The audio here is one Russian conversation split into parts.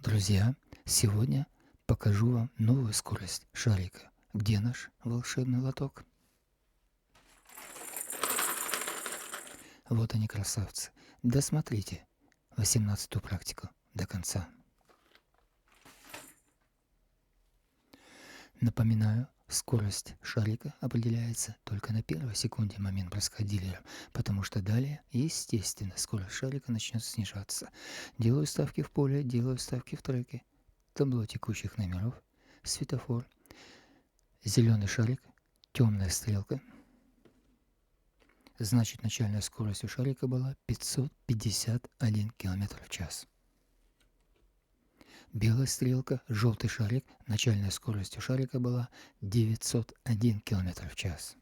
Друзья, сегодня покажу вам новую скорость шарика. Где наш волшебный лоток? Вот они, красавцы. Досмотрите 18-ю практику до конца. Напоминаю, скорость шарика определяется только на первой секунде момент броска дилера, потому что далее, естественно, скорость шарика начнет снижаться. Делаю ставки в поле, делаю ставки в треке. Табло текущих номеров, светофор, зеленый шарик, темная стрелка. Значит, начальная скорость у шарика была 551 км в час. Белая стрелка, желтый шарик, начальная скорость у шарика была 901 км в час.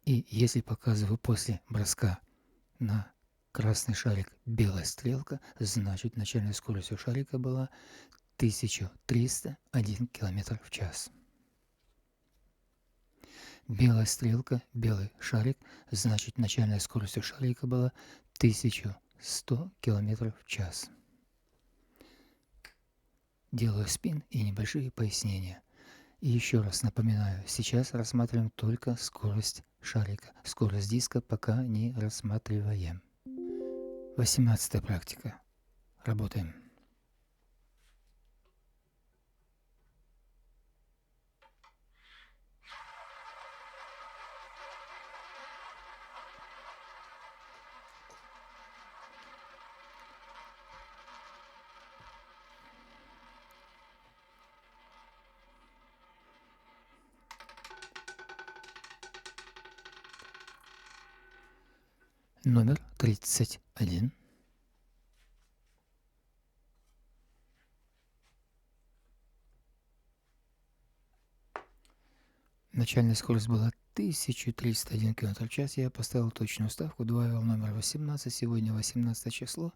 И если показываю после броска на красный шарик белая стрелка, значит, начальная скорость у шарика была 1301 км в час. Белая стрелка, белый шарик, значит, начальная скорость у шарика была 1100 км в час. Делаю спин и небольшие пояснения. И еще раз напоминаю, сейчас рассматриваем только скорость шарика. Скорость диска пока не рассматриваем. 18-я практика. Работаем. Номер 31. Начальная скорость была 1301 км в час. Я поставил точную ставку, добавил номер 18. Сегодня 18 число.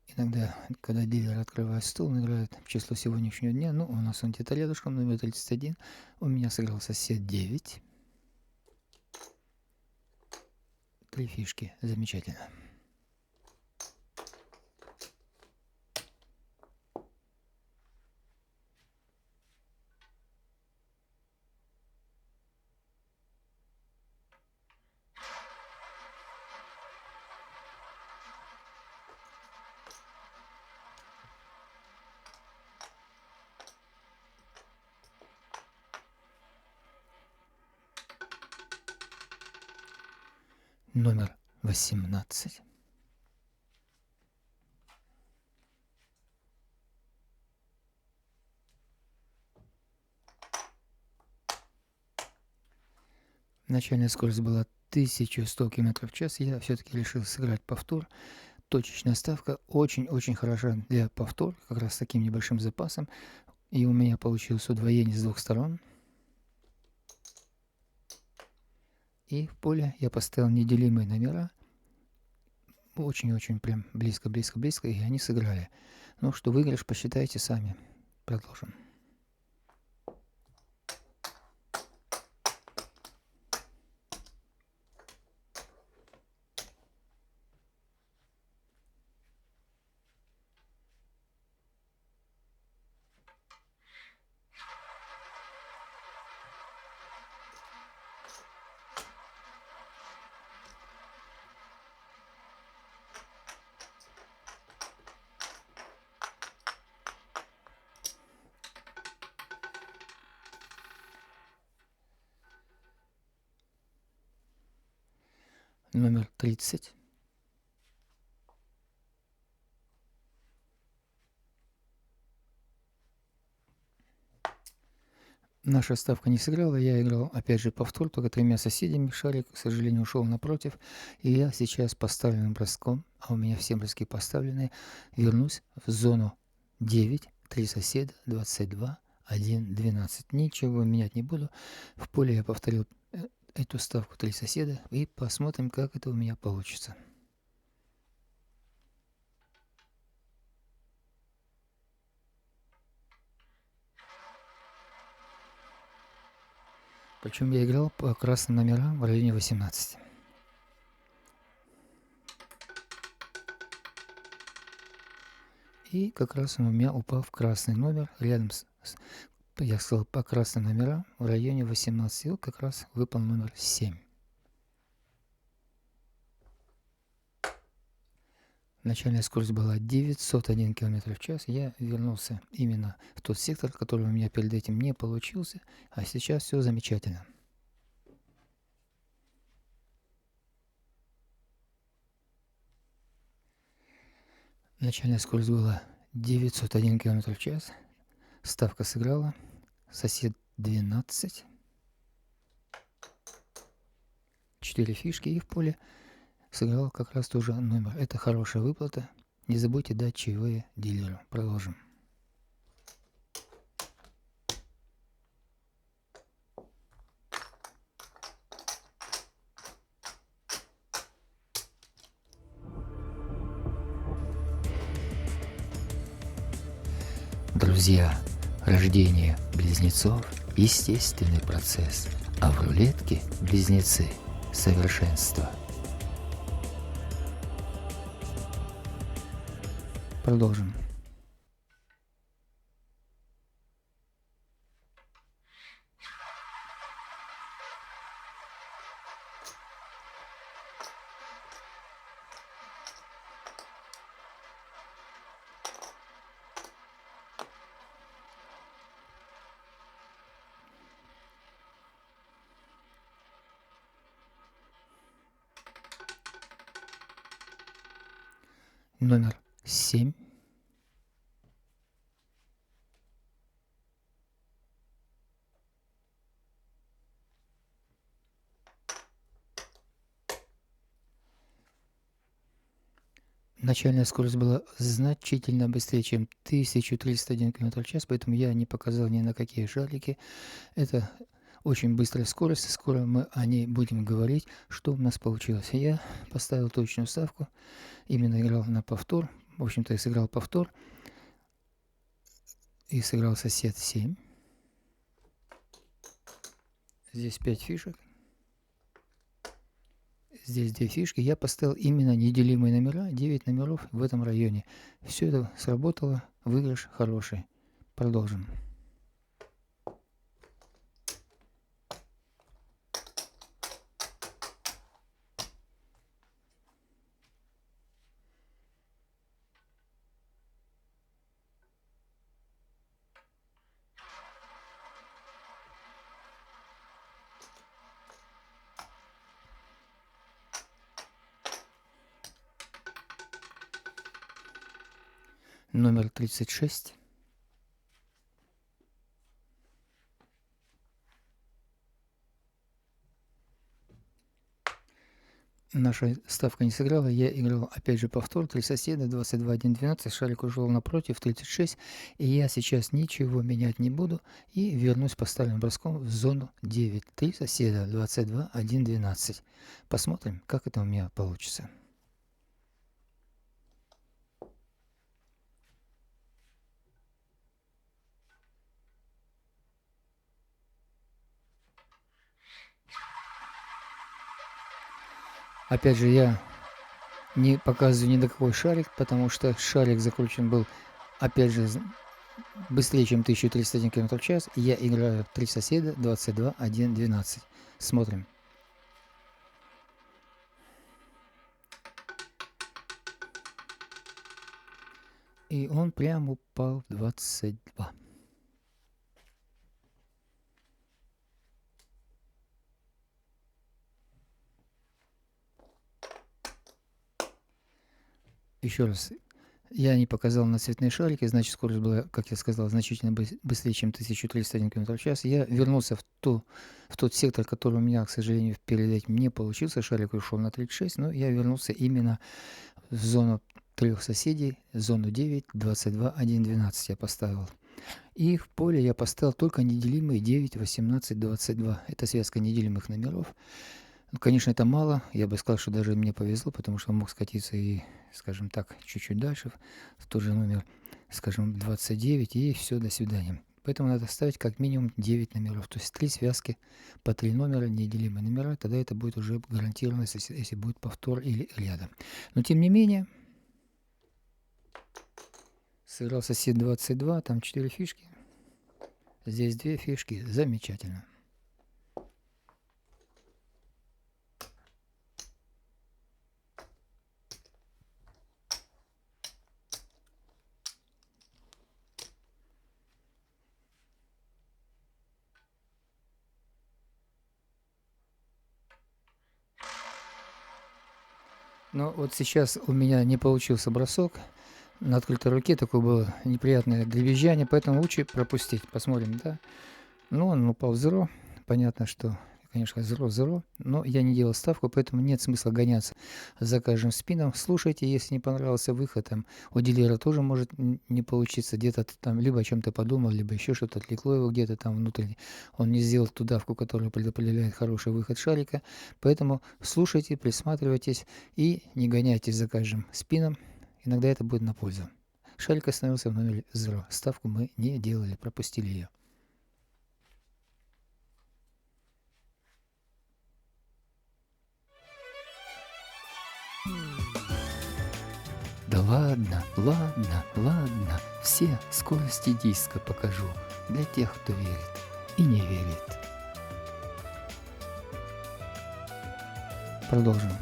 Иногда, когда дилер открывает стол, он играет число сегодняшнего дня. Ну, у нас он где-то рядышком, номер 31. У меня сыграл сосед 9. 3 фишки. Замечательно. Номер 18. Начальная скорость была 1100 км в час. Я все-таки решил сыграть повтор. Точечная ставка очень-очень хороша для повтор, как раз с таким небольшим запасом. И у меня получилось удвоение с двух сторон. И в поле я поставил неделимые номера. Очень-очень прям близко-близко-близко, и они сыграли. Ну, что выигрыш, посчитайте сами. Продолжим. Номер 30. Наша ставка не сыграла, я играл опять же повтор, только тремя соседями. Шарик, к сожалению, ушел напротив. И я сейчас поставленным броском, а у меня все броски поставлены, вернусь в зону 9, 3 соседа, 22, 1, 12. Ничего менять не буду. В поле я повторил эту ставку 3 соседа и посмотрим, как это у меня получится. Причем я играл по красным номерам в районе 18. И И как раз он у меня упал в красный номер, рядом я сказал, по красным номерам, в районе 18. Вот как раз выпал номер 7. Начальная скорость была 901 км в час. Я вернулся именно в тот сектор, который у меня перед этим не получился, а сейчас все замечательно. Начальная скорость была 901 км в час. Ставка сыграла. Сосед 12. 4 фишки, и в поле сыграл как раз тоже номер. Это хорошая выплата. Не забудьте дать чаевые дилеру. Продолжим. Друзья, рождение близнецов – естественный процесс, а в рулетке близнецы – совершенство. Продолжим. Номер 7. Начальная скорость была значительно быстрее, чем 1301 км в час, поэтому я не показал ни на какие шарики. Это очень быстрая скорость, скоро мы о ней будем говорить, что у нас получилось. Я поставил точную ставку, именно играл на повтор. В общем-то, я сыграл повтор и сыграл сосед 7. Здесь 5 фишек. Здесь 2 фишки. Я поставил именно неделимые номера, 9 номеров в этом районе. Все это сработало, выигрыш хороший. Продолжим. Номер 36. Наша ставка не сыграла, я играл опять же повтор, 3 соседа, 22, 1, 12, шарик ушел напротив, 36, и я сейчас ничего менять не буду, и вернусь поставленным броском в зону 9, 3 соседа, 22, 1, 12. Посмотрим, как это у меня получится. Опять же, я не показываю ни на какой шарик, потому что шарик закручен был, опять же, быстрее, чем 1301 км в час. Я играю 3 соседа, 22, 1, 12. Смотрим. И он прям упал в 22. Еще раз, я не показал на цветные шарики, значит скорость была, как я сказал, значительно быстрее, чем 1301 км в час. Я вернулся в тот сектор, который у меня, к сожалению, перед этим не получился. Шарик ушел на 36, но я вернулся именно в зону 3 соседей, зону 9, 22, 1, 12 я поставил. И в поле я поставил только неделимые 9, 18, 22. Это связка неделимых номеров. Ну, конечно, это мало. Я бы сказал, что даже мне повезло, потому что он мог скатиться и, скажем так, чуть-чуть дальше, в тот же номер, скажем, 29, и все, до свидания. Поэтому надо ставить как минимум 9 номеров. То есть 3 связки по 3 номера, неделимые номера, тогда это будет уже гарантированно, если будет повтор или рядом. Но тем не менее, Сыграл сосед 22, там 4 фишки. Здесь 2 фишки. Замечательно. Но вот сейчас у меня не получился бросок. На открытой руке такое было неприятное дребезжание, поэтому лучше пропустить. Посмотрим, да? Ну, он упал в зеро. Понятно, что, конечно, зеро, но я не делал ставку, поэтому нет смысла гоняться за каждым спином. Слушайте, если не понравился выход, там, у дилера тоже может не получиться. Где-то там либо о чем-то подумал, либо еще что-то отвлекло его где-то там внутренне. Он не сделал ту давку, которая предопределяет хороший выход шарика. Поэтому слушайте, присматривайтесь и не гоняйтесь за каждым спином. Иногда это будет на пользу. Шарик остановился в номере 0. Ставку мы не делали, пропустили ее. Да ладно, ладно, ладно, все скорости диска покажу для тех, кто верит и не верит. Продолжим.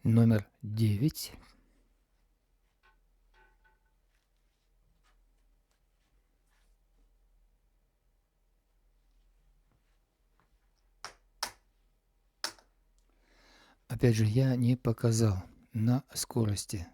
Номер 9. Опять же, я не показал на скорости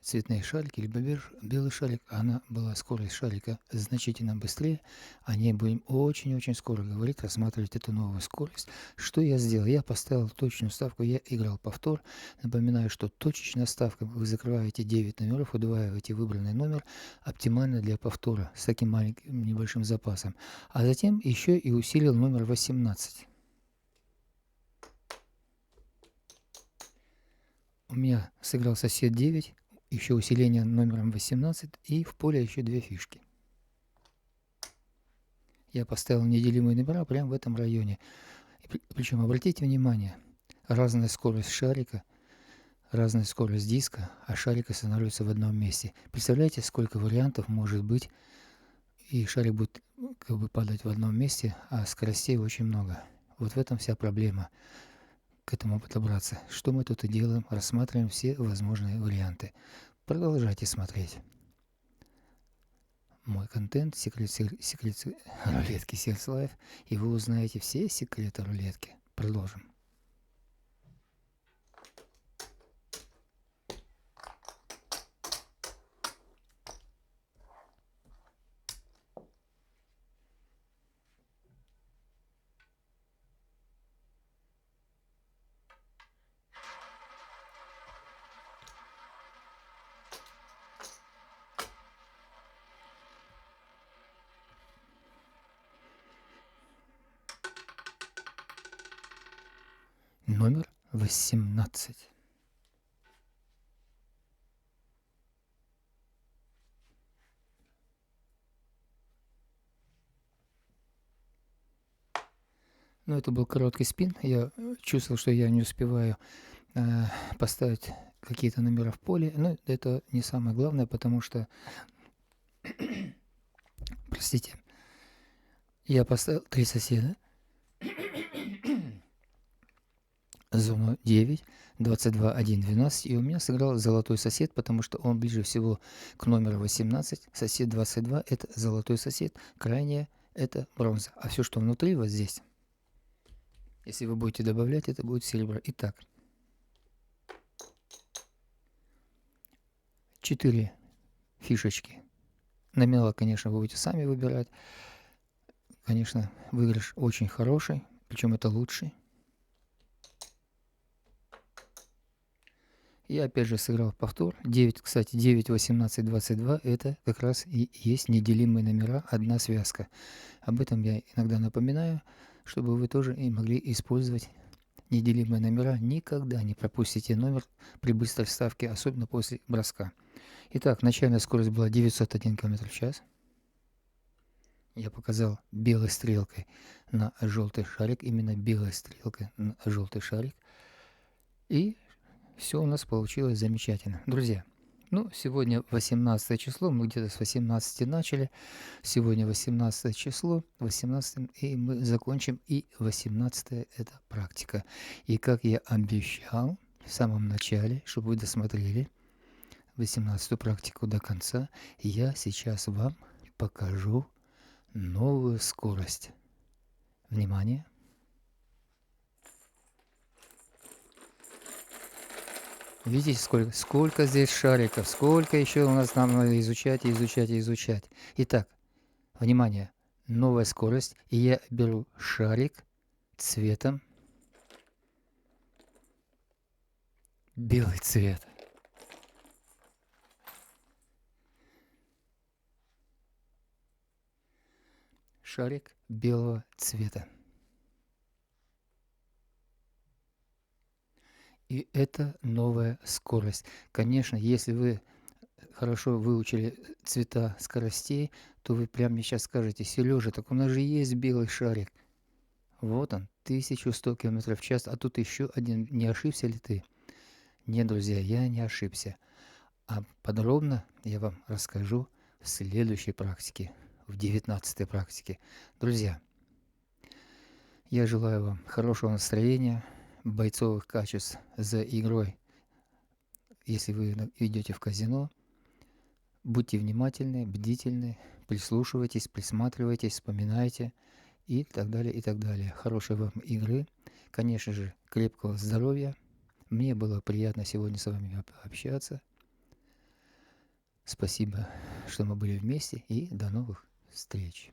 цветные шарики, либо белый шарик, она была скорость шарика значительно быстрее. О ней будем очень-очень скоро говорить, рассматривать эту новую скорость. Что я сделал? Я поставил точную ставку, я играл повтор. Напоминаю, что точечная ставка, вы закрываете 9 номеров, удваиваете выбранный номер, оптимально для повтора, с таким маленьким небольшим запасом. А затем еще и усилил номер 18. У меня сыграл сосед 9, еще усиление номером 18 и в поле еще 2 фишки. Я поставил неделимые номера прямо в этом районе. Причем обратите внимание, разная скорость шарика, разная скорость диска, а шарик останавливается в одном месте. Представляете, сколько вариантов может быть, и шарик будет как бы падать в одном месте, а скоростей очень много. Вот в этом вся проблема. К этому подобраться. Что мы тут и делаем, рассматриваем все возможные варианты. Продолжайте смотреть мой контент, секрет рулетки Sears Life, и вы узнаете все секреты рулетки. Продолжим. Номер 18. Ну, это был короткий спин. Я чувствовал, что я не успеваю поставить какие-то номера в поле. Но это не самое главное, потому что, простите, я поставил 3 соседа. Зону 9, 22, 1, 12. И у меня сыграл золотой сосед, потому что он ближе всего к номеру 18. Сосед 22 – это золотой сосед. Крайняя – это бронза. А все, что внутри, вот здесь, если вы будете добавлять, это будет серебро. Итак, 4 фишечки. Номера, конечно, вы будете сами выбирать. Конечно, выигрыш очень хороший, причем это лучший. Я опять же сыграл повтор. 9, кстати, 9, 18, 22 это как раз и есть неделимые номера, одна связка. Об этом я иногда напоминаю, чтобы вы тоже и могли использовать неделимые номера. Никогда не пропустите номер при быстрой ставке, особенно после броска. Итак, начальная скорость была 901 км в час. Я показал белой стрелкой на желтый шарик, именно белой стрелкой на желтый шарик. И все у нас получилось замечательно. Друзья, ну, сегодня 18 число, мы где-то с 18 начали. Сегодня 18 число, 18, и мы закончим и 18 это практика. И как я обещал в самом начале, чтобы вы досмотрели 18-ю практику до конца, я сейчас вам покажу новую скорость. Внимание! Видите, сколько здесь шариков, сколько еще у нас нам надо изучать, изучать, изучать. Итак, внимание, новая скорость, и я беру шарик цветом белый цвет. Шарик белого цвета. И это новая скорость. Конечно, если вы хорошо выучили цвета скоростей, то вы прямо мне сейчас скажете: Сережа, так у нас же есть белый шарик. Вот он, 1100 км в час, а тут еще один. Не ошибся ли ты? Нет, друзья, я не ошибся. А подробно я вам расскажу в следующей практике, в 19-й практике. Друзья, я желаю вам хорошего настроения, бойцовых качеств за игрой. Если вы идете в казино, будьте внимательны, бдительны, прислушивайтесь, присматривайтесь, вспоминайте и так далее, и так далее. Хорошей вам игры, конечно же, крепкого здоровья. Мне было приятно сегодня с вами общаться. Спасибо, что мы были вместе, и до новых встреч.